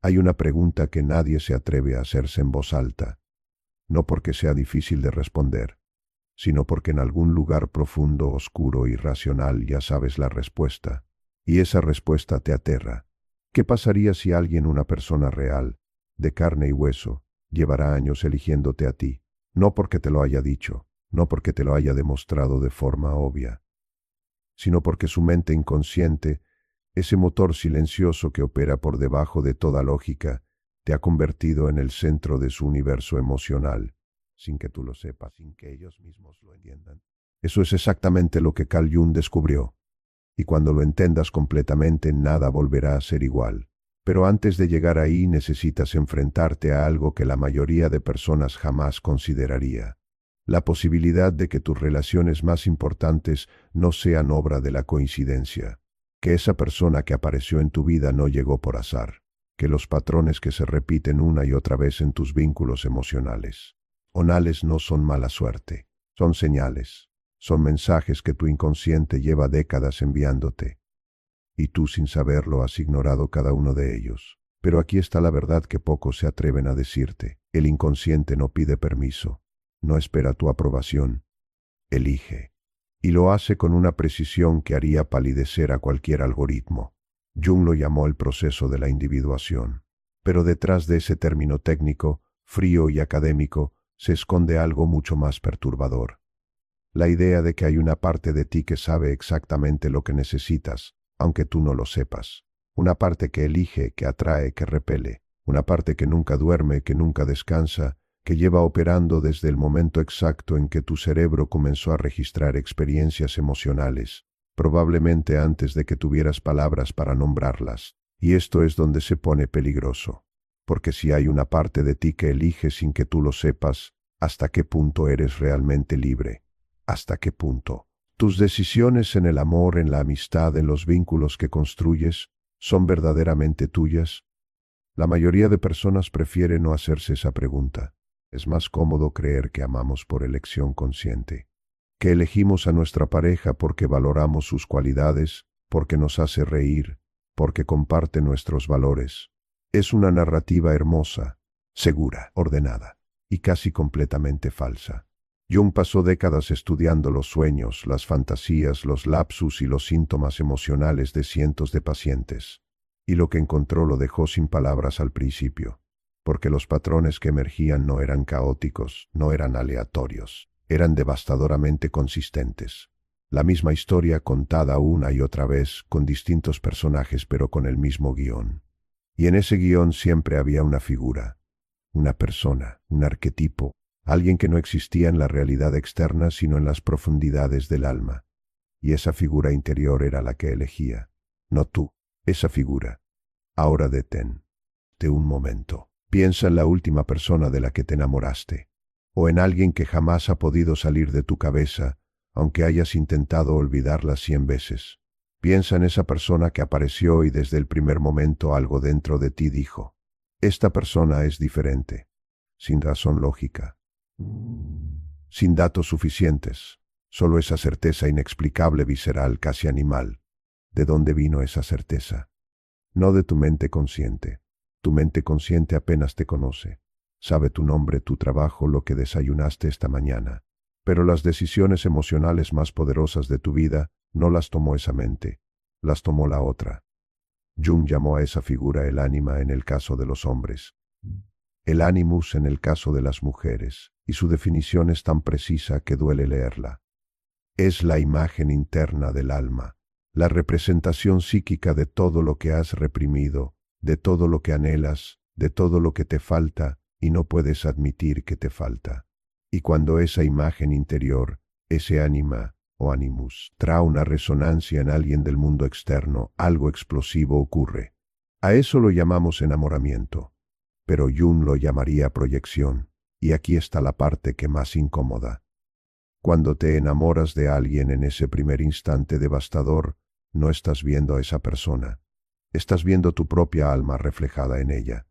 Hay una pregunta que nadie se atreve a hacerse en voz alta, no porque sea difícil de responder, sino porque en algún lugar profundo, oscuro y racional ya sabes la respuesta, y esa respuesta te aterra. ¿Qué pasaría si alguien, una persona real, de carne y hueso, llevará años eligiéndote a ti? No porque te lo haya dicho, no porque te lo haya demostrado de forma obvia, sino porque su mente inconsciente, ese motor silencioso que opera por debajo de toda lógica, te ha convertido en el centro de su universo emocional, sin que tú lo sepas, sin que ellos mismos lo entiendan. Eso es exactamente lo que Carl Jung descubrió, y cuando lo entendas completamente nada volverá a ser igual. Pero antes de llegar ahí necesitas enfrentarte a algo que la mayoría de personas jamás consideraría: la posibilidad de que tus relaciones más importantes no sean obra de la coincidencia, que esa persona que apareció en tu vida no llegó por azar, que los patrones que se repiten una y otra vez en tus vínculos emocionales onales no son mala suerte, son señales, son mensajes que tu inconsciente lleva décadas enviándote, y tú sin saberlo has ignorado cada uno de ellos. Pero aquí está la verdad que pocos se atreven a decirte: el inconsciente no pide permiso, no espera tu aprobación, elige, y lo hace con una precisión que haría palidecer a cualquier algoritmo. Jung lo llamó el proceso de la individuación, pero detrás de ese término técnico, frío y académico, se esconde algo mucho más perturbador: la idea de que hay una parte de ti que sabe exactamente lo que necesitas, aunque tú no lo sepas. Una parte que elige, que atrae, que repele. Una parte que nunca duerme, que nunca descansa, que lleva operando desde el momento exacto en que tu cerebro comenzó a registrar experiencias emocionales, probablemente antes de que tuvieras palabras para nombrarlas. Y esto es donde se pone peligroso, porque si hay una parte de ti que elige sin que tú lo sepas, ¿hasta qué punto eres realmente libre? ¿Hasta qué punto tus decisiones en el amor, en la amistad, en los vínculos que construyes, son verdaderamente tuyas? La mayoría de personas prefiere no hacerse esa pregunta. Es más cómodo creer que amamos por elección consciente, que elegimos a nuestra pareja porque valoramos sus cualidades, porque nos hace reír, porque comparte nuestros valores. Es una narrativa hermosa, segura, ordenada, y casi completamente falsa. Jung pasó décadas estudiando los sueños, las fantasías, los lapsus y los síntomas emocionales de cientos de pacientes, y lo que encontró lo dejó sin palabras al principio, porque los patrones que emergían no eran caóticos, no eran aleatorios, eran devastadoramente consistentes. La misma historia contada una y otra vez, con distintos personajes pero con el mismo guión. Y en ese guión siempre había una figura, una persona, un arquetipo, alguien que no existía en la realidad externa sino en las profundidades del alma. Y esa figura interior era la que elegía, no tú, esa figura. Ahora detente un momento. Piensa en la última persona de la que te enamoraste, o en alguien que jamás ha podido salir de tu cabeza, aunque hayas intentado olvidarla 100 veces. Piensa en esa persona que apareció y desde el primer momento algo dentro de ti dijo: esta persona es diferente, sin razón lógica, sin datos suficientes, solo esa certeza inexplicable, visceral, casi animal. ¿De dónde vino esa certeza? No de tu mente consciente. Tu mente consciente apenas te conoce. Sabe tu nombre, tu trabajo, lo que desayunaste esta mañana. Pero las decisiones emocionales más poderosas de tu vida no las tomó esa mente, las tomó la otra. Jung llamó a esa figura el ánima en el caso de los hombres, el animus en el caso de las mujeres, y su definición es tan precisa que duele leerla. Es la imagen interna del alma, la representación psíquica de todo lo que has reprimido, de todo lo que anhelas, de todo lo que te falta y no puedes admitir que te falta. Y cuando esa imagen interior, ese ánima o animus, trae una resonancia en alguien del mundo externo, algo explosivo ocurre. A eso lo llamamos enamoramiento, pero Jung lo llamaría proyección, y aquí está la parte que más incomoda. Cuando te enamoras de alguien en ese primer instante devastador, no estás viendo a esa persona, estás viendo tu propia alma reflejada en ella.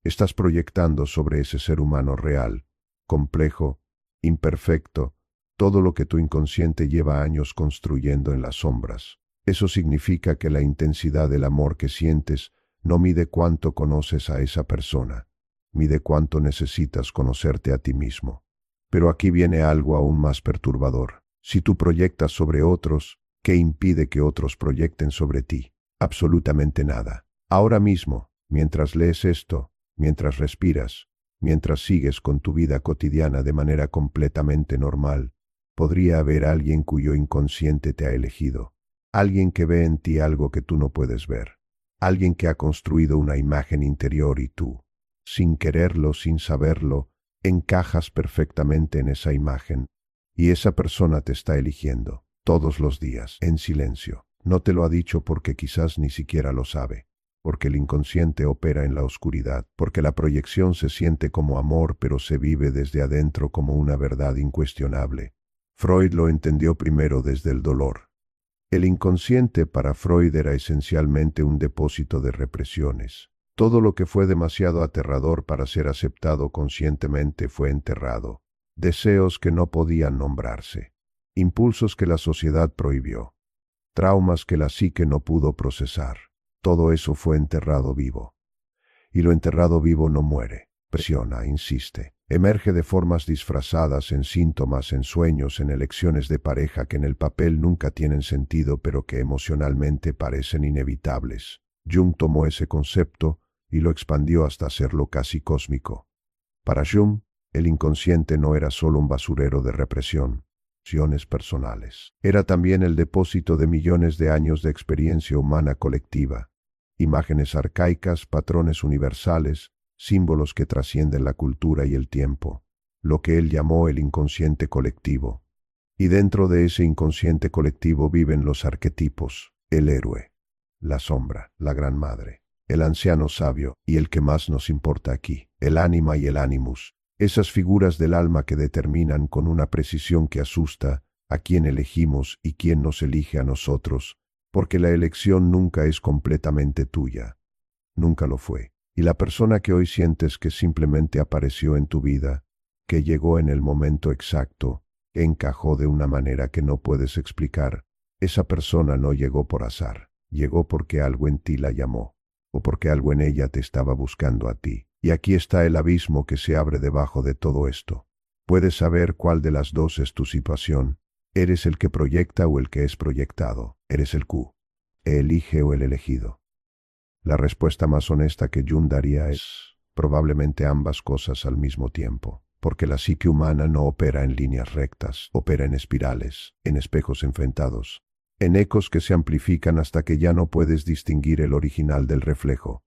Estás proyectando sobre ese ser humano real, complejo, imperfecto, todo lo que tu inconsciente lleva años construyendo en las sombras. Eso significa que la intensidad del amor que sientes No mide cuánto conoces a esa persona, mide cuánto necesitas conocerte a ti mismo. Pero aquí viene algo aún más perturbador. Si tú proyectas sobre otros, ¿qué impide que otros proyecten sobre ti? Absolutamente nada. Ahora mismo, mientras lees esto, mientras respiras, mientras sigues con tu vida cotidiana de manera completamente normal, podría haber alguien cuyo inconsciente te ha elegido, alguien que ve en ti algo que tú no puedes ver, alguien que ha construido una imagen interior y tú, sin quererlo, sin saberlo, encajas perfectamente en esa imagen, y esa persona te está eligiendo, todos los días, en silencio. No te lo ha dicho porque quizás ni siquiera lo sabe, porque el inconsciente opera en la oscuridad, porque la proyección se siente como amor pero se vive desde adentro como una verdad incuestionable. Freud lo entendió primero desde el dolor. El inconsciente para Freud era esencialmente un depósito de represiones. Todo lo que fue demasiado aterrador para ser aceptado conscientemente fue enterrado. Deseos que no podían nombrarse. Impulsos que la sociedad prohibió. Traumas que la psique no pudo procesar. Todo eso fue enterrado vivo. Y lo enterrado vivo no muere. Presiona, insiste. Emerge de formas disfrazadas en síntomas, en sueños, en elecciones de pareja que en el papel nunca tienen sentido pero que emocionalmente parecen inevitables. Jung tomó ese concepto y lo expandió hasta hacerlo casi cósmico. Para Jung, el inconsciente no era solo un basurero de represión, personales. Era también el depósito de millones de años de experiencia humana colectiva, imágenes arcaicas, patrones universales, símbolos que trascienden la cultura y el tiempo, lo que él llamó el inconsciente colectivo. Y dentro de ese inconsciente colectivo viven los arquetipos, el héroe, la sombra, la gran madre, el anciano sabio y el que más nos importa aquí, el ánima y el animus, esas figuras del alma que determinan con una precisión que asusta a quién elegimos y quién nos elige a nosotros, porque la elección nunca es completamente tuya, nunca lo fue. Y la persona que hoy sientes que simplemente apareció en tu vida, que llegó en el momento exacto, encajó de una manera que no puedes explicar, esa persona no llegó por azar, llegó porque algo en ti la llamó, o porque algo en ella te estaba buscando a ti. Y aquí está el abismo que se abre debajo de todo esto. Puedes saber cuál de las dos es tu situación. ¿Eres el que proyecta o el que es proyectado? ¿Eres el Q? ¿Elige o el elegido? La respuesta más honesta que Jung daría es probablemente ambas cosas al mismo tiempo, porque la psique humana no opera en líneas rectas, opera en espirales, en espejos enfrentados, en ecos que se amplifican hasta que ya no puedes distinguir el original del reflejo.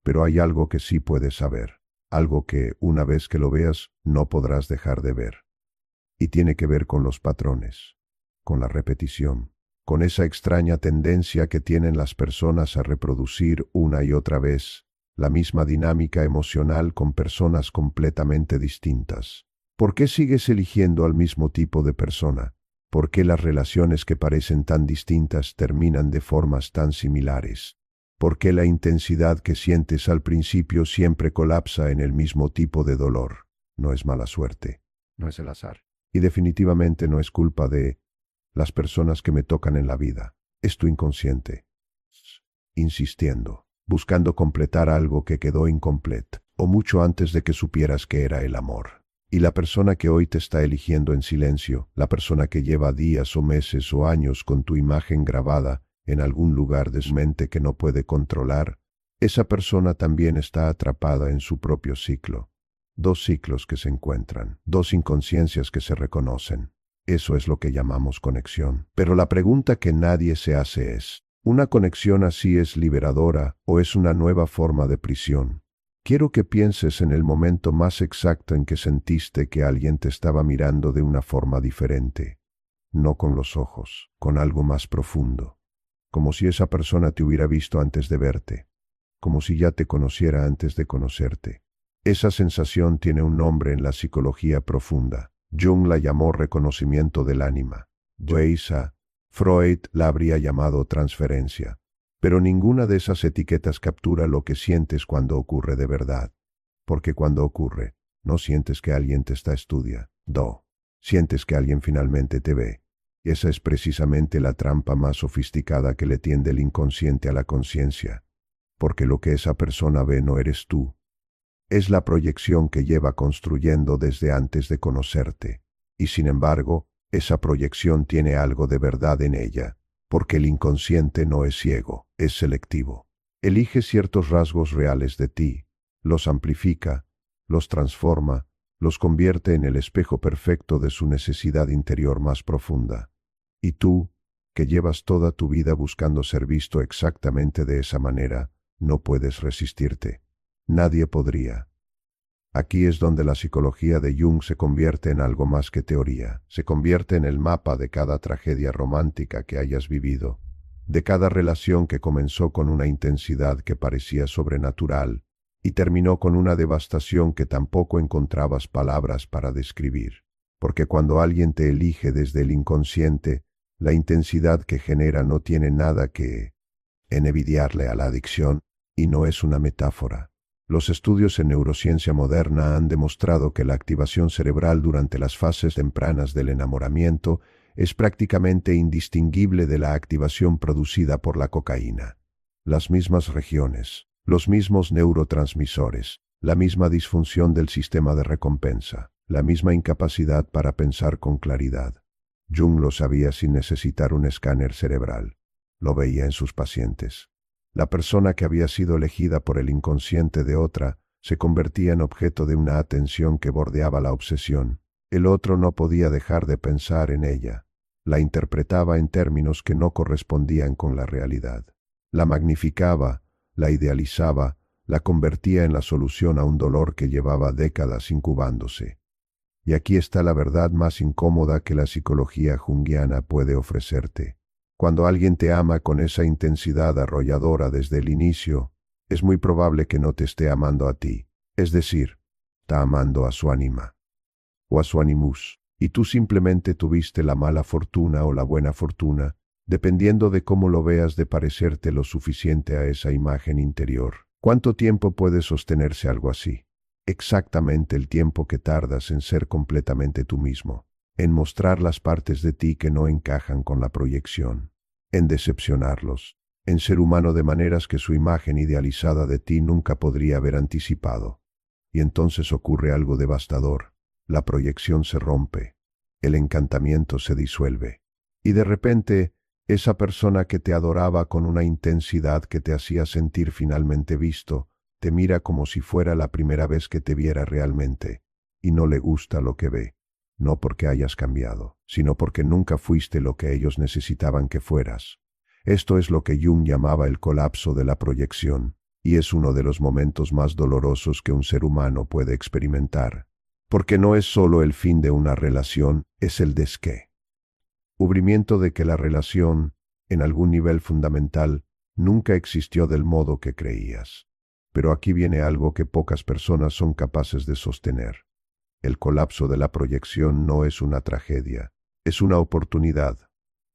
Pero hay algo que sí puedes saber, algo que, una vez que lo veas, no podrás dejar de ver. Y tiene que ver con los patrones, con la repetición, con esa extraña tendencia que tienen las personas a reproducir una y otra vez la misma dinámica emocional con personas completamente distintas. ¿Por qué sigues eligiendo al mismo tipo de persona? ¿Por qué las relaciones que parecen tan distintas terminan de formas tan similares? ¿Por qué la intensidad que sientes al principio siempre colapsa en el mismo tipo de dolor? No es mala suerte, no es el azar. Y definitivamente no es culpa de las personas que me tocan en la vida. Es tu inconsciente, insistiendo, buscando completar algo que quedó incompleto, o mucho antes de que supieras que era el amor. Y la persona que hoy te está eligiendo en silencio, la persona que lleva días o meses o años con tu imagen grabada en algún lugar de su mente que no puede controlar, esa persona también está atrapada en su propio ciclo. Dos ciclos que se encuentran, dos inconsciencias que se reconocen. Eso es lo que llamamos conexión. Pero la pregunta que nadie se hace es, ¿una conexión así es liberadora o es una nueva forma de prisión? Quiero que pienses en el momento más exacto en que sentiste que alguien te estaba mirando de una forma diferente. No con los ojos, con algo más profundo. Como si esa persona te hubiera visto antes de verte. Como si ya te conociera antes de conocerte. Esa sensación tiene un nombre en la psicología profunda. Jung la llamó reconocimiento del ánima. Freud la habría llamado transferencia. Pero ninguna de esas etiquetas captura lo que sientes cuando ocurre de verdad. Porque cuando ocurre, no sientes que alguien te está estudiando. Sientes que alguien finalmente te ve. Y esa es precisamente la trampa más sofisticada que le tiende el inconsciente a la conciencia. porque lo que esa persona ve no eres tú. Es la proyección que lleva construyendo desde antes de conocerte, y sin embargo, esa proyección tiene algo de verdad en ella, porque el inconsciente no es ciego, es selectivo. Elige ciertos rasgos reales de ti, los amplifica, los transforma, los convierte en el espejo perfecto de su necesidad interior más profunda. Y tú, que llevas toda tu vida buscando ser visto exactamente de esa manera, no puedes resistirte. Nadie podría. Aquí es donde la psicología de Jung se convierte en algo más que teoría, se convierte en el mapa de cada tragedia romántica que hayas vivido, de cada relación que comenzó con una intensidad que parecía sobrenatural y terminó con una devastación que tampoco encontrabas palabras para describir. Porque cuando alguien te elige desde el inconsciente, la intensidad que genera no tiene nada que envidiarle a la adicción, y no es una metáfora. Los estudios en neurociencia moderna han demostrado que la activación cerebral durante las fases tempranas del enamoramiento es prácticamente indistinguible de la activación producida por la cocaína. Las mismas regiones, los mismos neurotransmisores, la misma disfunción del sistema de recompensa, la misma incapacidad para pensar con claridad. Jung lo sabía sin necesitar un escáner cerebral. Lo veía en sus pacientes. La persona que había sido elegida por el inconsciente de otra se convertía en objeto de una atención que bordeaba la obsesión. El otro no podía dejar de pensar en ella. La interpretaba en términos que no correspondían con la realidad. La magnificaba, la idealizaba, la convertía en la solución a un dolor que llevaba décadas incubándose. Y aquí está la verdad más incómoda que la psicología junguiana puede ofrecerte. Cuando alguien te ama con esa intensidad arrolladora desde el inicio, es muy probable que no te esté amando a ti, es decir, está amando a su ánima o a su animus, y tú simplemente tuviste la mala fortuna o la buena fortuna, dependiendo de cómo lo veas, de parecerte lo suficiente a esa imagen interior. ¿Cuánto tiempo puede sostenerse algo así? Exactamente el tiempo que tardas en ser completamente tú mismo, en mostrar las partes de ti que no encajan con la proyección, en decepcionarlos, en ser humano de maneras que su imagen idealizada de ti nunca podría haber anticipado. Y entonces ocurre algo devastador. La proyección se rompe, el encantamiento se disuelve, y de repente, esa persona que te adoraba con una intensidad que te hacía sentir finalmente visto, te mira como si fuera la primera vez que te viera realmente, y no le gusta lo que ve, no porque hayas cambiado, sino porque nunca fuiste lo que ellos necesitaban que fueras. Esto es lo que Jung llamaba el colapso de la proyección, y es uno de los momentos más dolorosos que un ser humano puede experimentar, porque no es solo el fin de una relación, es el descubrimiento de que la relación, en algún nivel fundamental, nunca existió del modo que creías. Pero aquí viene algo que pocas personas son capaces de sostener. El colapso de la proyección no es una tragedia, es una oportunidad.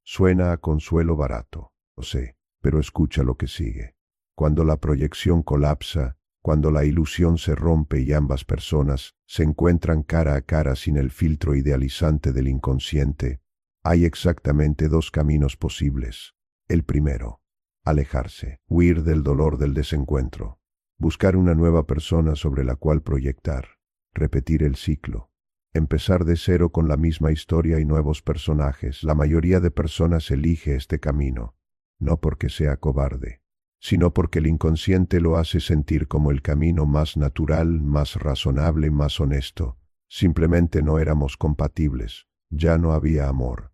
Suena a consuelo barato, lo sé, pero escucha lo que sigue. Cuando la proyección colapsa, cuando la ilusión se rompe y ambas personas se encuentran cara a cara sin el filtro idealizante del inconsciente, hay exactamente dos caminos posibles. El primero, alejarse, huir del dolor del desencuentro, buscar una nueva persona sobre la cual proyectar, repetir el ciclo, empezar de cero con la misma historia y nuevos personajes. La mayoría de personas elige este camino, no porque sea cobarde, sino porque el inconsciente lo hace sentir como el camino más natural, más razonable, más honesto. Simplemente no éramos compatibles, ya no había amor.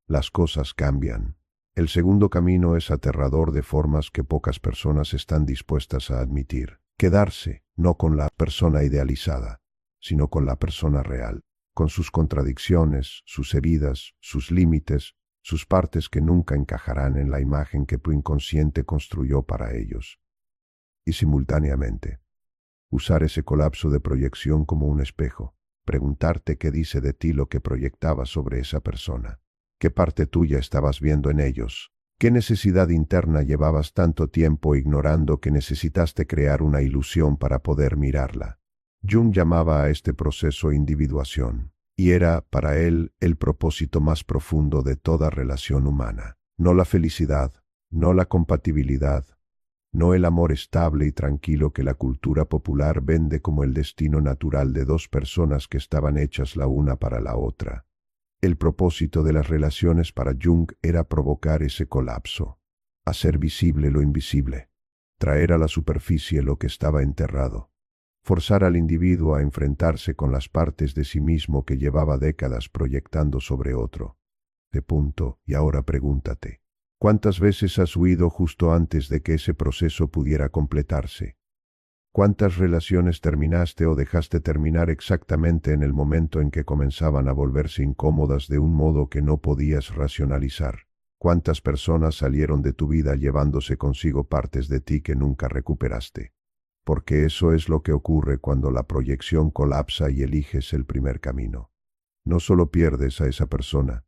Las cosas cambian. El segundo camino es aterrador de formas que pocas personas están dispuestas a admitir. Quedarse, no con la persona idealizada, sino con la persona real, con sus contradicciones, sus heridas, sus límites, sus partes que nunca encajarán en la imagen que tu inconsciente construyó para ellos. Y simultáneamente, usar ese colapso de proyección como un espejo, preguntarte qué dice de ti lo que proyectabas sobre esa persona, qué parte tuya estabas viendo en ellos, qué necesidad interna llevabas tanto tiempo ignorando que necesitaste crear una ilusión para poder mirarla. Jung llamaba a este proceso individuación. Y era, para él, el propósito más profundo de toda relación humana. No la felicidad, no la compatibilidad, no el amor estable y tranquilo que la cultura popular vende como el destino natural de dos personas que estaban hechas la una para la otra. El propósito de las relaciones para Jung era provocar ese colapso, hacer visible lo invisible, traer a la superficie lo que estaba enterrado, forzar al individuo a enfrentarse con las partes de sí mismo que llevaba décadas proyectando sobre otro. De punto, y ahora pregúntate, ¿cuántas veces has huido justo antes de que ese proceso pudiera completarse? ¿Cuántas relaciones terminaste o dejaste terminar exactamente en el momento en que comenzaban a volverse incómodas de un modo que no podías racionalizar? ¿Cuántas personas salieron de tu vida llevándose consigo partes de ti que nunca recuperaste? Porque eso es lo que ocurre cuando la proyección colapsa y eliges el primer camino. No solo pierdes a esa persona,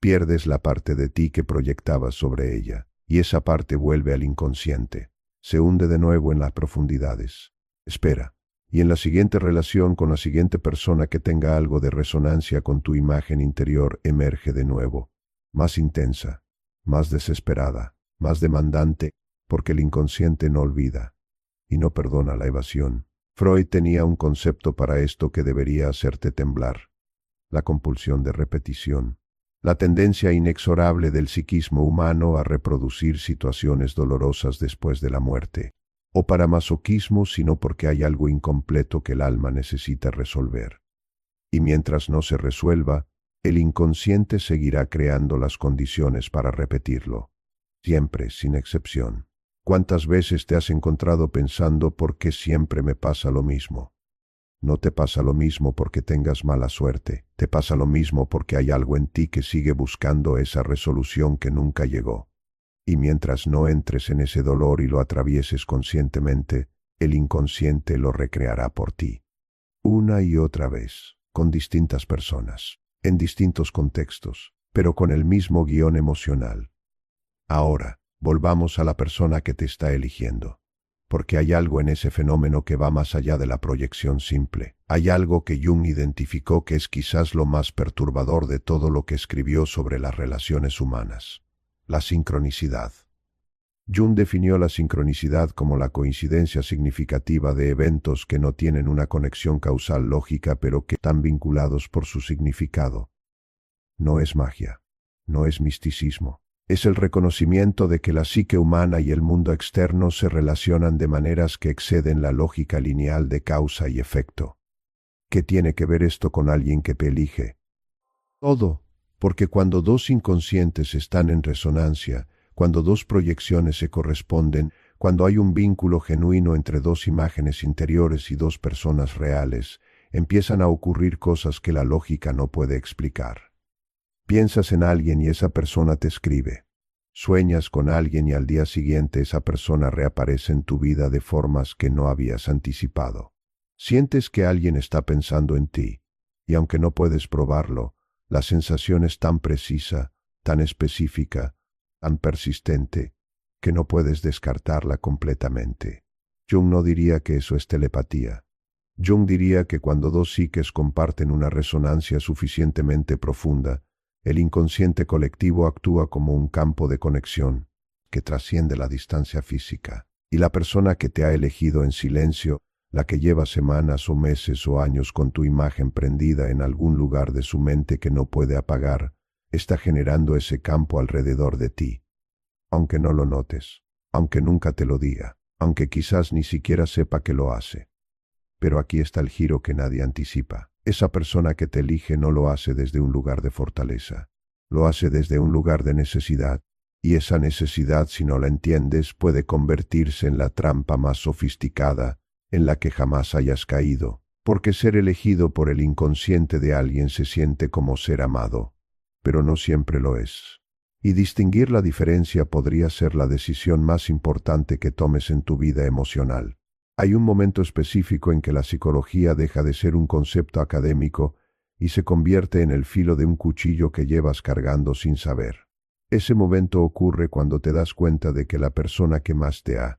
pierdes la parte de ti que proyectabas sobre ella, y esa parte vuelve al inconsciente, se hunde de nuevo en las profundidades. Espera, y en la siguiente relación con la siguiente persona que tenga algo de resonancia con tu imagen interior emerge de nuevo, más intensa, más desesperada, más demandante, porque el inconsciente no olvida y no perdona la evasión. Freud tenía un concepto para esto que debería hacerte temblar: la compulsión de repetición. La tendencia inexorable del psiquismo humano a reproducir situaciones dolorosas después de la muerte, o para masoquismo, sino porque hay algo incompleto que el alma necesita resolver. Y mientras no se resuelva, el inconsciente seguirá creando las condiciones para repetirlo, siempre, sin excepción. ¿Cuántas veces te has encontrado pensando por qué siempre me pasa lo mismo? No te pasa lo mismo porque tengas mala suerte, te pasa lo mismo porque hay algo en ti que sigue buscando esa resolución que nunca llegó. Y mientras no entres en ese dolor y lo atravieses conscientemente, el inconsciente lo recreará por ti. Una y otra vez, con distintas personas, en distintos contextos, pero con el mismo guión emocional. Ahora, volvamos a la persona que te está eligiendo. Porque hay algo en ese fenómeno que va más allá de la proyección simple. Hay algo que Jung identificó que es quizás lo más perturbador de todo lo que escribió sobre las relaciones humanas: la sincronicidad. Jung definió la sincronicidad como la coincidencia significativa de eventos que no tienen una conexión causal lógica pero que están vinculados por su significado. No es magia, no es misticismo. Es el reconocimiento de que la psique humana y el mundo externo se relacionan de maneras que exceden la lógica lineal de causa y efecto. ¿Qué tiene que ver esto con alguien que te elige? Todo, porque cuando dos inconscientes están en resonancia, cuando dos proyecciones se corresponden, cuando hay un vínculo genuino entre dos imágenes interiores y dos personas reales, empiezan a ocurrir cosas que la lógica no puede explicar. Piensas en alguien y esa persona te escribe. Sueñas con alguien y al día siguiente esa persona reaparece en tu vida de formas que no habías anticipado. Sientes que alguien está pensando en ti, y aunque no puedes probarlo, la sensación es tan precisa, tan específica, tan persistente, que no puedes descartarla completamente. Jung no diría que eso es telepatía. Jung diría que cuando dos psiques comparten una resonancia suficientemente profunda, el inconsciente colectivo actúa como un campo de conexión que trasciende la distancia física, y la persona que te ha elegido en silencio, la que lleva semanas o meses o años con tu imagen prendida en algún lugar de su mente que no puede apagar, está generando ese campo alrededor de ti. Aunque no lo notes, aunque nunca te lo diga, aunque quizás ni siquiera sepa que lo hace. Pero aquí está el giro que nadie anticipa. Esa persona que te elige no lo hace desde un lugar de fortaleza, lo hace desde un lugar de necesidad, y esa necesidad, si no la entiendes, puede convertirse en la trampa más sofisticada en la que jamás hayas caído, porque ser elegido por el inconsciente de alguien se siente como ser amado, pero no siempre lo es. Y distinguir la diferencia podría ser la decisión más importante que tomes en tu vida emocional. Hay un momento específico en que la psicología deja de ser un concepto académico y se convierte en el filo de un cuchillo que llevas cargando sin saber. Ese momento ocurre cuando te das cuenta de que la persona que más te ha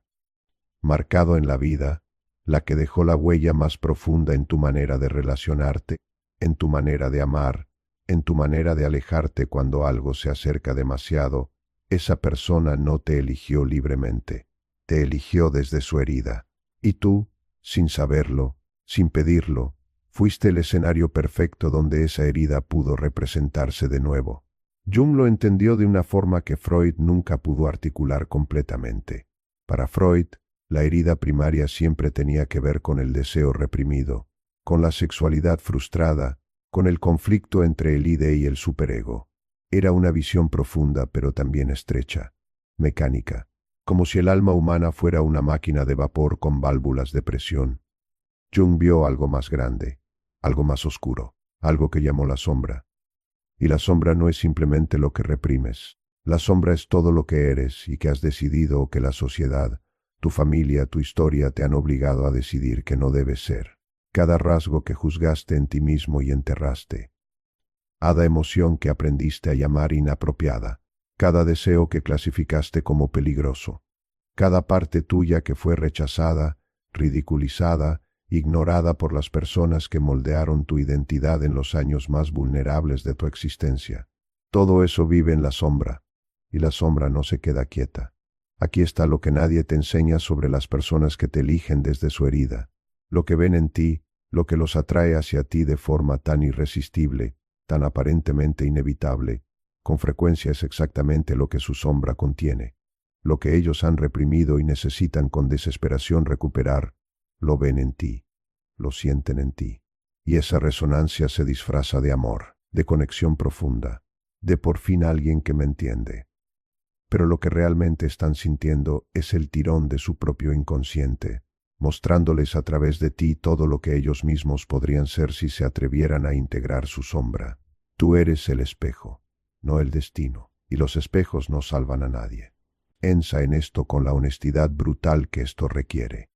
marcado en la vida, la que dejó la huella más profunda en tu manera de relacionarte, en tu manera de amar, en tu manera de alejarte cuando algo se acerca demasiado, esa persona no te eligió libremente. te eligió desde su herida. Y tú, sin saberlo, sin pedirlo, fuiste el escenario perfecto donde esa herida pudo representarse de nuevo. Jung lo entendió de una forma que Freud nunca pudo articular completamente. Para Freud, la herida primaria siempre tenía que ver con el deseo reprimido, con la sexualidad frustrada, con el conflicto entre el id y el superego. Era una visión profunda pero también estrecha, mecánica, como si el alma humana fuera una máquina de vapor con válvulas de presión. Jung vio algo más grande, algo más oscuro, algo que llamó la sombra. Y la sombra no es simplemente lo que reprimes. La sombra es todo lo que eres y que has decidido o que la sociedad, tu familia, tu historia te han obligado a decidir que no debes ser. Cada rasgo que juzgaste en ti mismo y enterraste. Cada emoción que aprendiste a llamar inapropiada. Cada deseo que clasificaste como peligroso. Cada parte tuya que fue rechazada, ridiculizada, ignorada por las personas que moldearon tu identidad en los años más vulnerables de tu existencia. Todo eso vive en la sombra, y la sombra no se queda quieta. Aquí está lo que nadie te enseña sobre las personas que te eligen desde su herida, lo que ven en ti, lo que los atrae hacia ti de forma tan irresistible, tan aparentemente inevitable. Con frecuencia es exactamente lo que su sombra contiene. Lo que ellos han reprimido y necesitan con desesperación recuperar, lo ven en ti, lo sienten en ti. Y esa resonancia se disfraza de amor, de conexión profunda, de por fin alguien que me entiende. Pero lo que realmente están sintiendo es el tirón de su propio inconsciente, mostrándoles a través de ti todo lo que ellos mismos podrían ser si se atrevieran a integrar su sombra. Tú eres el espejo, no el destino, y los espejos no salvan a nadie. Piensa en esto con la honestidad brutal que esto requiere.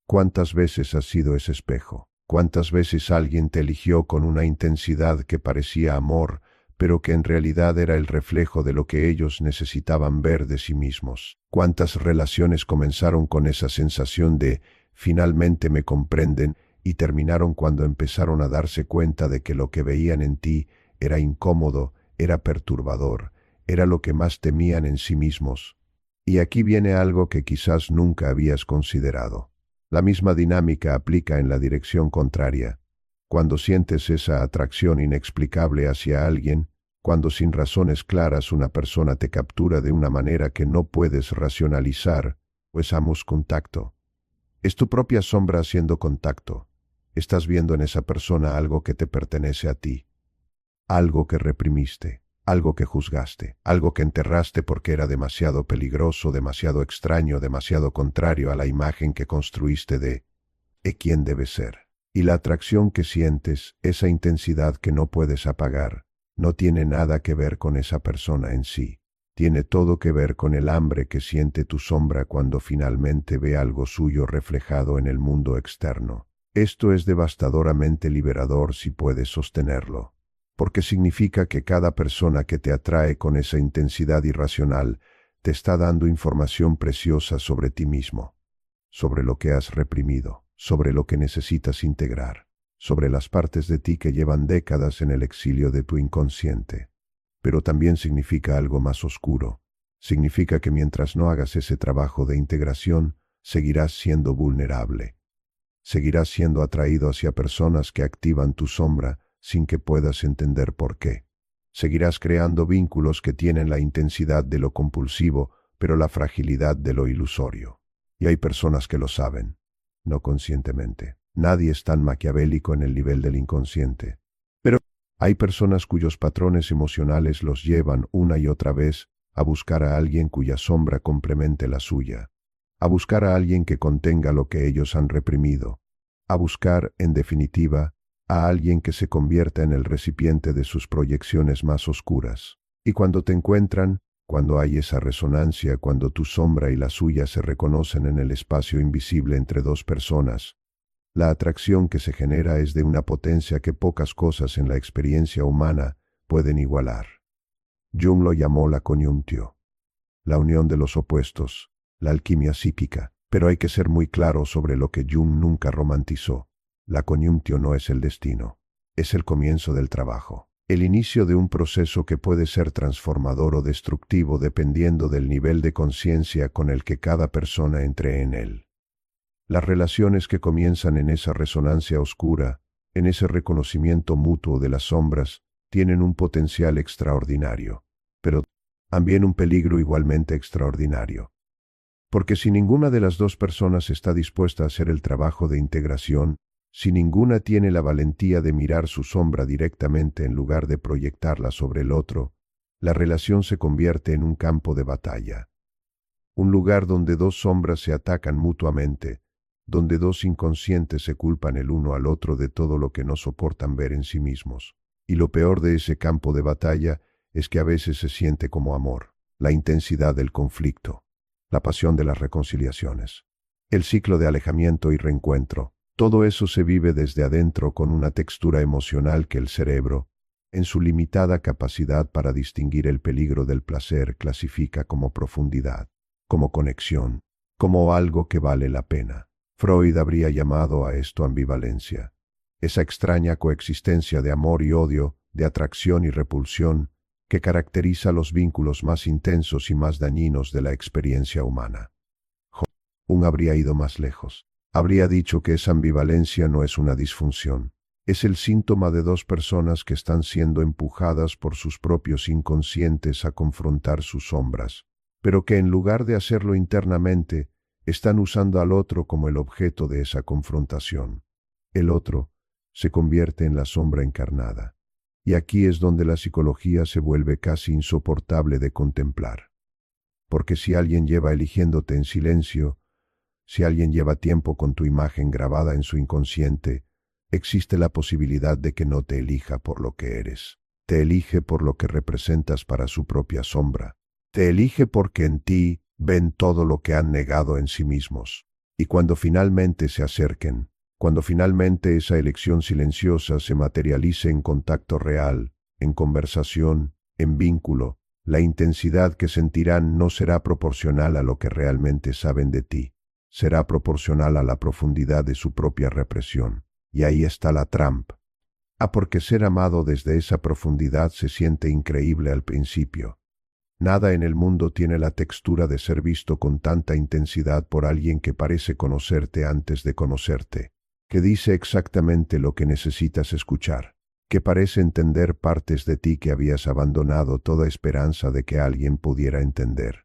¿Cuántas veces has sido ese espejo? ¿Cuántas veces alguien te eligió con una intensidad que parecía amor, pero que en realidad era el reflejo de lo que ellos necesitaban ver de sí mismos? ¿Cuántas relaciones comenzaron con esa sensación de finalmente me comprenden y terminaron cuando empezaron a darse cuenta de que lo que veían en ti era incómodo, era perturbador, era lo que más temían en sí mismos? Y aquí viene algo que quizás nunca habías considerado. La misma dinámica aplica en la dirección contraria. Cuando sientes esa atracción inexplicable hacia alguien, cuando sin razones claras una persona te captura de una manera que no puedes racionalizar, pues hamos contacto. Es tu propia sombra haciendo contacto. Estás viendo en esa persona algo que te pertenece a ti. Algo que reprimiste, algo que juzgaste, algo que enterraste porque era demasiado peligroso, demasiado extraño, demasiado contrario a la imagen que construiste de quién debe ser. Y la atracción que sientes, esa intensidad que no puedes apagar, no tiene nada que ver con esa persona en sí. Tiene todo que ver con el hambre que siente tu sombra cuando finalmente ve algo suyo reflejado en el mundo externo. Esto es devastadoramente liberador si puedes sostenerlo, porque significa que cada persona que te atrae con esa intensidad irracional te está dando información preciosa sobre ti mismo, sobre lo que has reprimido, sobre lo que necesitas integrar, sobre las partes de ti que llevan décadas en el exilio de tu inconsciente. Pero también significa algo más oscuro. Significa que mientras no hagas ese trabajo de integración, seguirás siendo vulnerable. Seguirás siendo atraído hacia personas que activan tu sombra sin que puedas entender por qué. Seguirás creando vínculos que tienen la intensidad de lo compulsivo, pero la fragilidad de lo ilusorio. Y hay personas que lo saben, no conscientemente. Nadie es tan maquiavélico en el nivel del inconsciente. Pero hay personas cuyos patrones emocionales los llevan una y otra vez a buscar a alguien cuya sombra complemente la suya, a buscar a alguien que contenga lo que ellos han reprimido, a buscar, en definitiva, a alguien que se convierta en el recipiente de sus proyecciones más oscuras. Y cuando te encuentran, cuando hay esa resonancia, cuando tu sombra y la suya se reconocen en el espacio invisible entre dos personas, la atracción que se genera es de una potencia que pocas cosas en la experiencia humana pueden igualar. Jung lo llamó la coniunctio, la unión de los opuestos, la alquimia psíquica, pero hay que ser muy claro sobre lo que Jung nunca romantizó. La coniunctio no es el destino, es el comienzo del trabajo. el inicio de un proceso que puede ser transformador o destructivo dependiendo del nivel de conciencia con el que cada persona entre en él. Las relaciones que comienzan en esa resonancia oscura, en ese reconocimiento mutuo de las sombras, tienen un potencial extraordinario, pero también un peligro igualmente extraordinario. Porque si ninguna de las dos personas está dispuesta a hacer el trabajo de integración, si ninguna tiene la valentía de mirar su sombra directamente en lugar de proyectarla sobre el otro, la relación se convierte en un campo de batalla. Un lugar donde dos sombras se atacan mutuamente, donde dos inconscientes se culpan el uno al otro de todo lo que no soportan ver en sí mismos. Y lo peor de ese campo de batalla es que a veces se siente como amor, la intensidad del conflicto, la pasión de las reconciliaciones, el ciclo de alejamiento y reencuentro. Todo eso se vive desde adentro con una textura emocional que el cerebro, en su limitada capacidad para distinguir el peligro del placer, clasifica como profundidad, como conexión, como algo que vale la pena. Freud habría llamado a esto ambivalencia, esa extraña coexistencia de amor y odio, de atracción y repulsión, que caracteriza los vínculos más intensos y más dañinos de la experiencia humana. Jung habría ido más lejos. Habría dicho que esa ambivalencia no es una disfunción. Es el síntoma de dos personas que están siendo empujadas por sus propios inconscientes a confrontar sus sombras, pero que en lugar de hacerlo internamente, están usando al otro como el objeto de esa confrontación. El otro se convierte en la sombra encarnada. Y aquí es donde la psicología se vuelve casi insoportable de contemplar. Porque si alguien lleva eligiéndote en silencio, si alguien lleva tiempo con tu imagen grabada en su inconsciente, existe la posibilidad de que no te elija por lo que eres. Te elige por lo que representas para su propia sombra. Te elige porque en ti ven todo lo que han negado en sí mismos. Y cuando finalmente se acerquen, cuando finalmente esa elección silenciosa se materialice en contacto real, en conversación, en vínculo, la intensidad que sentirán no será proporcional a lo que realmente saben de ti. Será proporcional a la profundidad de su propia represión. Y ahí está la trampa. Porque ser amado desde esa profundidad se siente increíble al principio. Nada en el mundo tiene la textura de ser visto con tanta intensidad por alguien que parece conocerte antes de conocerte, que dice exactamente lo que necesitas escuchar, que parece entender partes de ti que habías abandonado toda esperanza de que alguien pudiera entender.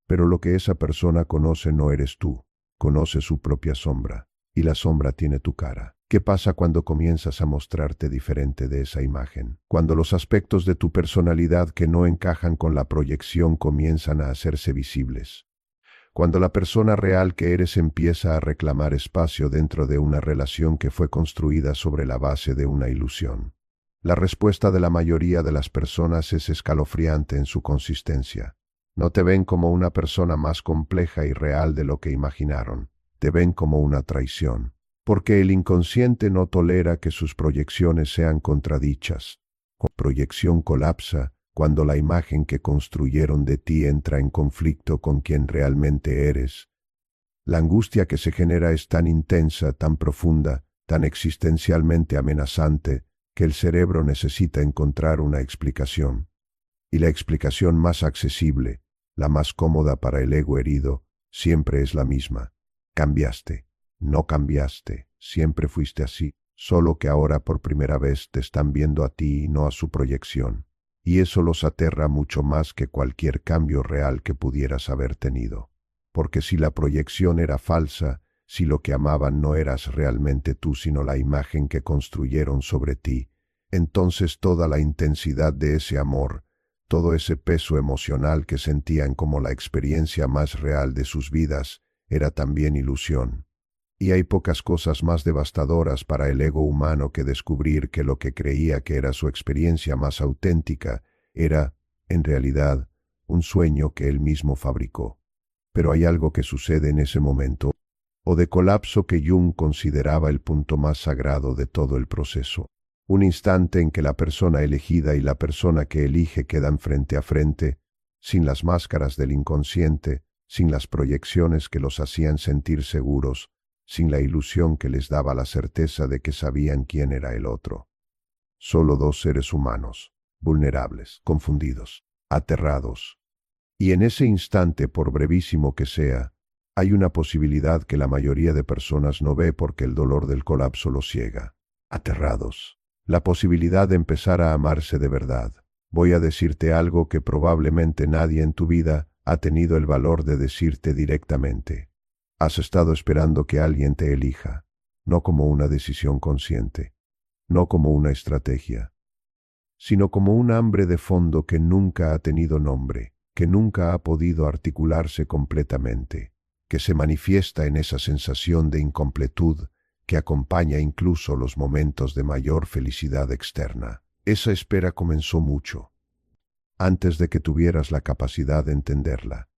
Pero lo que esa persona conoce no eres tú, conoce su propia sombra, y la sombra tiene tu cara. ¿Qué pasa cuando comienzas a mostrarte diferente de esa imagen? Cuando los aspectos de tu personalidad que no encajan con la proyección comienzan a hacerse visibles. Cuando la persona real que eres empieza a reclamar espacio dentro de una relación que fue construida sobre la base de una ilusión. La respuesta de la mayoría de las personas es escalofriante en su consistencia. No te ven como una persona más compleja y real de lo que imaginaron. Te ven como una traición. Porque el inconsciente no tolera que sus proyecciones sean contradichas. La proyección colapsa cuando la imagen que construyeron de ti entra en conflicto con quien realmente eres. La angustia que se genera es tan intensa, tan profunda, tan existencialmente amenazante, que el cerebro necesita encontrar una explicación. Y la explicación más accesible, la más cómoda para el ego herido, siempre es la misma. Cambiaste. No cambiaste, siempre fuiste así, solo que ahora por primera vez te están viendo a ti y no a su proyección, y eso los aterra mucho más que cualquier cambio real que pudieras haber tenido. Porque si la proyección era falsa, si lo que amaban no eras realmente tú sino la imagen que construyeron sobre ti, entonces toda la intensidad de ese amor, todo ese peso emocional que sentían como la experiencia más real de sus vidas, era también ilusión. Y hay pocas cosas más devastadoras para el ego humano que descubrir que lo que creía que era su experiencia más auténtica era, en realidad, un sueño que él mismo fabricó. Pero hay algo que sucede en ese momento, o de colapso que Jung consideraba el punto más sagrado de todo el proceso. Un instante en que la persona elegida y la persona que elige quedan frente a frente, sin las máscaras del inconsciente, sin las proyecciones que los hacían sentir seguros, sin la ilusión que les daba la certeza de que sabían quién era el otro. Solo dos seres humanos, vulnerables, confundidos, aterrados. Y en ese instante, por brevísimo que sea, hay una posibilidad que la mayoría de personas no ve porque el dolor del colapso los ciega. Aterrados. La posibilidad de empezar a amarse de verdad. Voy a decirte algo que probablemente nadie en tu vida ha tenido el valor de decirte directamente. Has estado esperando que alguien te elija, no como una decisión consciente, no como una estrategia, sino como un hambre de fondo que nunca ha tenido nombre, que nunca ha podido articularse completamente, que se manifiesta en esa sensación de incompletud que acompaña incluso los momentos de mayor felicidad externa. Esa espera comenzó mucho antes de que tuvieras la capacidad de entenderla.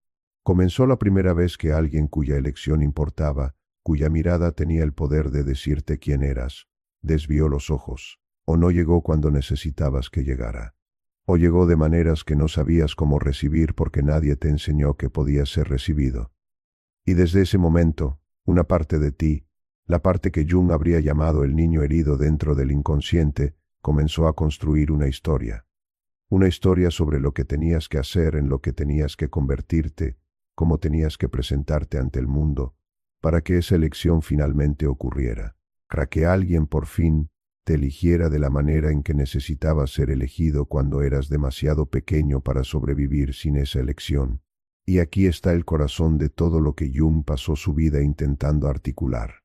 Comenzó la primera vez que alguien cuya elección importaba, cuya mirada tenía el poder de decirte quién eras, desvió los ojos, o no llegó cuando necesitabas que llegara, o llegó de maneras que no sabías cómo recibir porque nadie te enseñó que podías ser recibido. Y desde ese momento, una parte de ti, la parte que Jung habría llamado el niño herido dentro del inconsciente, comenzó a construir una historia sobre lo que tenías que hacer, en lo que tenías que convertirte, cómo tenías que presentarte ante el mundo, para que esa elección finalmente ocurriera, para que alguien por fin te eligiera de la manera en que necesitabas ser elegido cuando eras demasiado pequeño para sobrevivir sin esa elección. Y aquí está el corazón de todo lo que Jung pasó su vida intentando articular.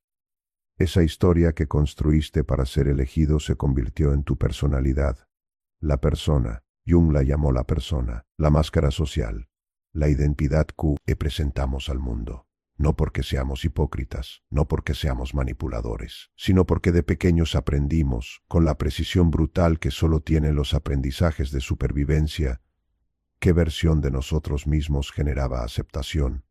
Esa historia que construiste para ser elegido se convirtió en tu personalidad. La persona, Jung la llamó la persona, la máscara social, la identidad que presentamos al mundo. No porque seamos hipócritas, no porque seamos manipuladores, sino porque de pequeños aprendimos, con la precisión brutal que solo tienen los aprendizajes de supervivencia, qué versión de nosotros mismos generaba aceptación,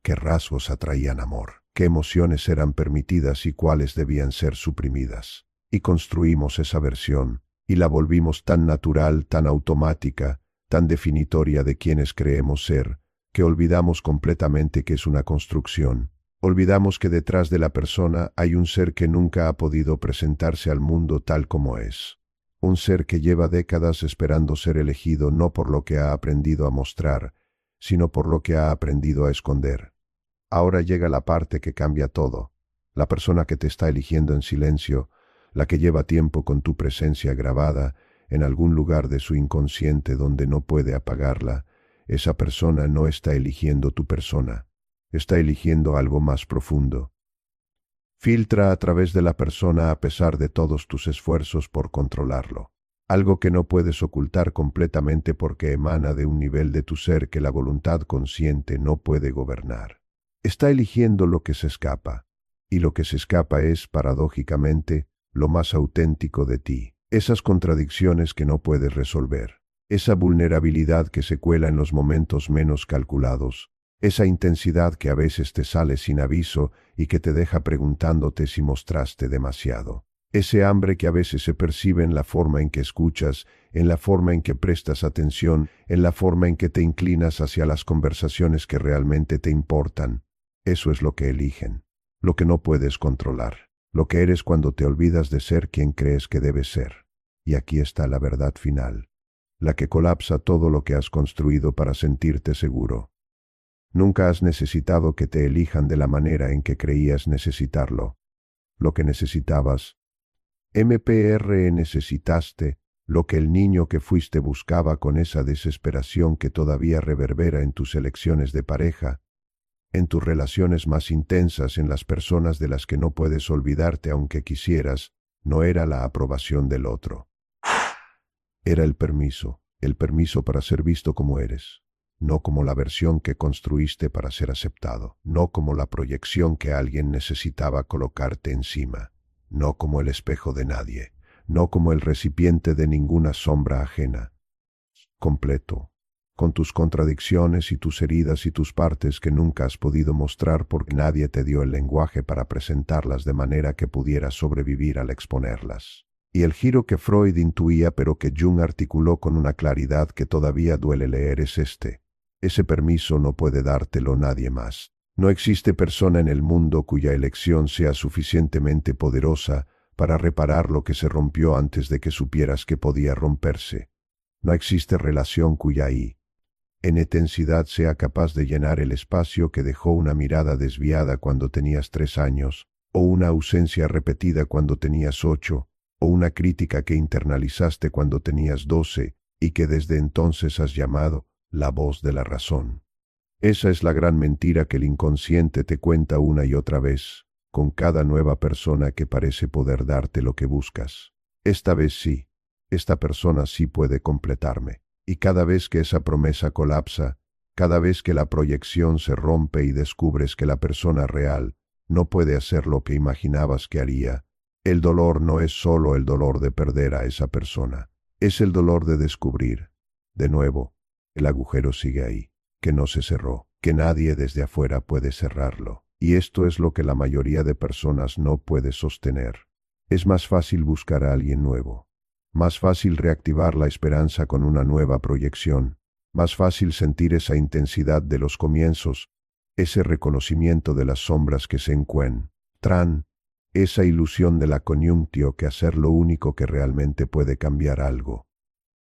qué rasgos atraían amor, qué emociones eran permitidas y cuáles debían ser suprimidas. Y construimos esa versión, y la volvimos tan natural, tan automática, tan definitoria de quienes creemos ser, que olvidamos completamente que es una construcción. Olvidamos que detrás de la persona hay un ser que nunca ha podido presentarse al mundo tal como es. Un ser que lleva décadas esperando ser elegido no por lo que ha aprendido a mostrar, sino por lo que ha aprendido a esconder. Ahora llega la parte que cambia todo. La persona que te está eligiendo en silencio, la que lleva tiempo con tu presencia grabada en algún lugar de su inconsciente donde no puede apagarla, esa persona no está eligiendo tu persona, está eligiendo algo más profundo. Filtra a través de la persona a pesar de todos tus esfuerzos por controlarlo. Algo que no puedes ocultar completamente porque emana de un nivel de tu ser que la voluntad consciente no puede gobernar. Está eligiendo lo que se escapa, y lo que se escapa es, paradójicamente, lo más auténtico de ti. Esas contradicciones que no puedes resolver. Esa vulnerabilidad que se cuela en los momentos menos calculados, esa intensidad que a veces te sale sin aviso y que te deja preguntándote si mostraste demasiado. Ese hambre que a veces se percibe en la forma en que escuchas, en la forma en que prestas atención, en la forma en que te inclinas hacia las conversaciones que realmente te importan. Eso es lo que eligen, lo que no puedes controlar, lo que eres cuando te olvidas de ser quien crees que debes ser. Y aquí está la verdad final, la que colapsa todo lo que has construido para sentirte seguro. Nunca has necesitado que te elijan de la manera en que creías necesitarlo. Lo que necesitabas, necesitaste, lo que el niño que fuiste buscaba con esa desesperación que todavía reverbera en tus elecciones de pareja, en tus relaciones más intensas, en las personas de las que no puedes olvidarte aunque quisieras, no era la aprobación del otro. Era el permiso para ser visto como eres, no como la versión que construiste para ser aceptado, no como la proyección que alguien necesitaba colocarte encima, no como el espejo de nadie, no como el recipiente de ninguna sombra ajena. Completo, con tus contradicciones y tus heridas y tus partes que nunca has podido mostrar porque nadie te dio el lenguaje para presentarlas de manera que pudieras sobrevivir al exponerlas. Y el giro que Freud intuía pero que Jung articuló con una claridad que todavía duele leer es este. Ese permiso no puede dártelo nadie más. No existe persona en el mundo cuya elección sea suficientemente poderosa para reparar lo que se rompió antes de que supieras que podía romperse. No existe relación cuya en intensidad sea capaz de llenar el espacio que dejó una mirada desviada cuando tenías 3 años, o una ausencia repetida cuando tenías 8, o una crítica que internalizaste cuando tenías 12 y que desde entonces has llamado la voz de la razón. Esa es la gran mentira que el inconsciente te cuenta una y otra vez, con cada nueva persona que parece poder darte lo que buscas. Esta vez sí, esta persona sí puede completarme. Y cada vez que esa promesa colapsa, cada vez que la proyección se rompe y descubres que la persona real no puede hacer lo que imaginabas que haría, el dolor no es solo el dolor de perder a esa persona, es el dolor de descubrir, de nuevo, el agujero sigue ahí, que no se cerró, que nadie desde afuera puede cerrarlo. Y esto es lo que la mayoría de personas no puede sostener. Es más fácil buscar a alguien nuevo. Más fácil reactivar la esperanza con una nueva proyección, más fácil sentir esa intensidad de los comienzos, ese reconocimiento de las sombras que se encuentran, esa ilusión de la coniunctio que hacer lo único que realmente puede cambiar algo.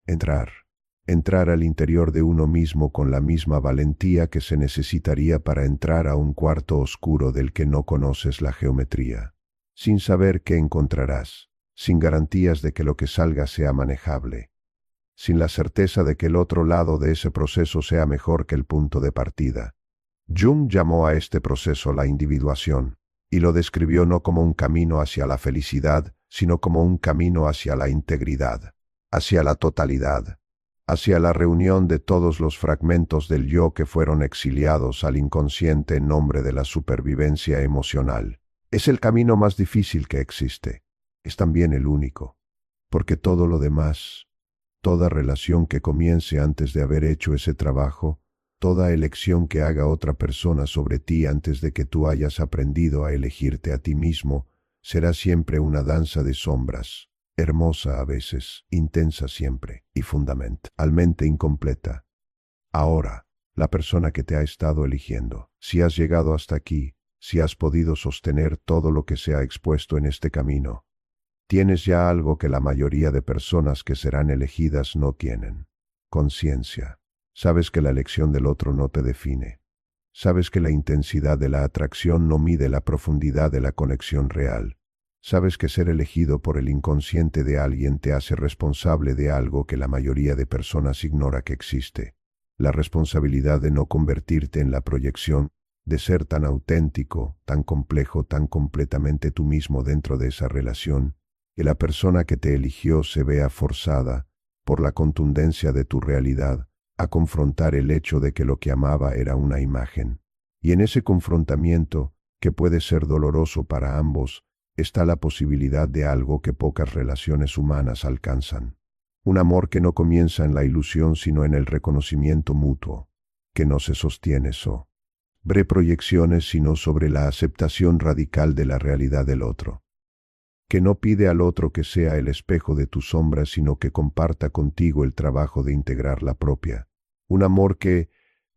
Entrar al interior de uno mismo con la misma valentía que se necesitaría para entrar a un cuarto oscuro del que no conoces la geometría, sin saber qué encontrarás, sin garantías de que lo que salga sea manejable, sin la certeza de que el otro lado de ese proceso sea mejor que el punto de partida. Jung llamó a este proceso la individuación, y lo describió no como un camino hacia la felicidad, sino como un camino hacia la integridad, hacia la totalidad, hacia la reunión de todos los fragmentos del yo que fueron exiliados al inconsciente en nombre de la supervivencia emocional. Es el camino más difícil que existe. Es también el único, porque todo lo demás, toda relación que comience antes de haber hecho ese trabajo, toda elección que haga otra persona sobre ti antes de que tú hayas aprendido a elegirte a ti mismo, será siempre una danza de sombras, hermosa a veces, intensa siempre y fundamentalmente incompleta. Ahora, la persona que te ha estado eligiendo, si has llegado hasta aquí, si has podido sostener todo lo que se ha expuesto en este camino, tienes ya algo que la mayoría de personas que serán elegidas no tienen: conciencia. Sabes que la elección del otro no te define. Sabes que la intensidad de la atracción no mide la profundidad de la conexión real. Sabes que ser elegido por el inconsciente de alguien te hace responsable de algo que la mayoría de personas ignora que existe: la responsabilidad de no convertirte en la proyección, de ser tan auténtico, tan complejo, tan completamente tú mismo dentro de esa relación, que la persona que te eligió se vea forzada, por la contundencia de tu realidad, a confrontar el hecho de que lo que amaba era una imagen. Y en ese confrontamiento, que puede ser doloroso para ambos, está la posibilidad de algo que pocas relaciones humanas alcanzan. Un amor que no comienza en la ilusión sino en el reconocimiento mutuo, que no se sostiene sobre proyecciones sino sobre la aceptación radical de la realidad del otro, que no pide al otro que sea el espejo de tu sombra, sino que comparta contigo el trabajo de integrar la propia. Un amor que,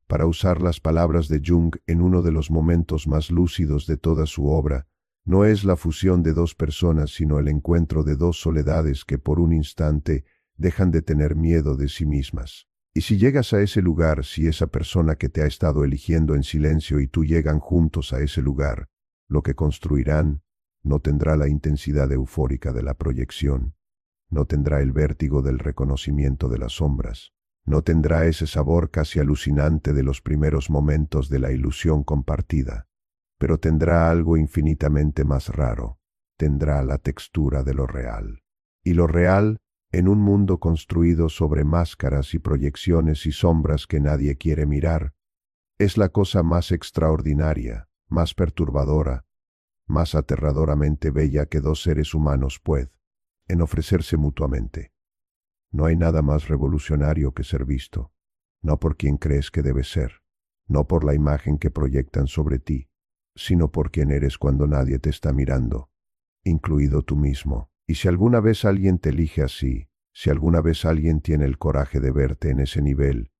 para usar las palabras de Jung en uno de los momentos más lúcidos de toda su obra, no es la fusión de dos personas, sino el encuentro de dos soledades que por un instante dejan de tener miedo de sí mismas. Y si llegas a ese lugar, si esa persona que te ha estado eligiendo en silencio y tú llegan juntos a ese lugar, lo que construirán no tendrá la intensidad eufórica de la proyección, no tendrá el vértigo del reconocimiento de las sombras, no tendrá ese sabor casi alucinante de los primeros momentos de la ilusión compartida, pero tendrá algo infinitamente más raro, tendrá la textura de lo real. Y lo real, en un mundo construido sobre máscaras y proyecciones y sombras que nadie quiere mirar, es la cosa más extraordinaria, más perturbadora, más aterradoramente bella que dos seres humanos pueden ofrecerse mutuamente. No hay nada más revolucionario que ser visto, no por quien crees que debes ser, no por la imagen que proyectan sobre ti, sino por quien eres cuando nadie te está mirando, incluido tú mismo. Y si alguna vez alguien te elige así, si alguna vez alguien tiene el coraje de verte en ese nivel,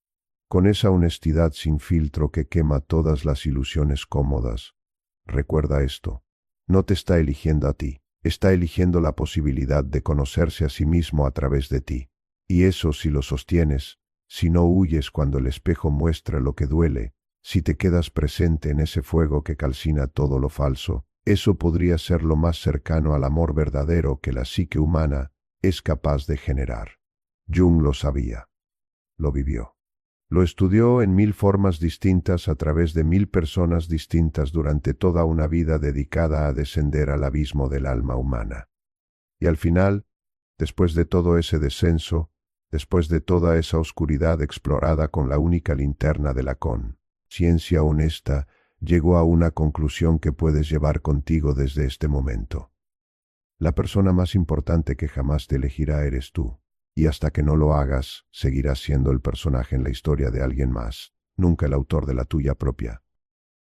con esa honestidad sin filtro que quema todas las ilusiones cómodas, recuerda esto: no te está eligiendo a ti, Está eligiendo la posibilidad de conocerse a sí mismo a través de ti. Y eso, si lo sostienes, si no huyes cuando el espejo muestra lo que duele, si te quedas presente en ese fuego que calcina todo lo falso, eso podría ser lo más cercano al amor verdadero que la psique humana es capaz de generar. Jung lo sabía. Lo vivió. Lo estudió en 1000 formas distintas a través de 1000 personas distintas durante toda una vida dedicada a descender al abismo del alma humana. Y al final, después de todo ese descenso, después de toda esa oscuridad explorada con la única linterna de la conciencia honesta, llegó a una conclusión que puedes llevar contigo desde este momento. La persona más importante que jamás te elegirá eres tú. Y hasta que no lo hagas, seguirás siendo el personaje en la historia de alguien más, nunca el autor de la tuya propia.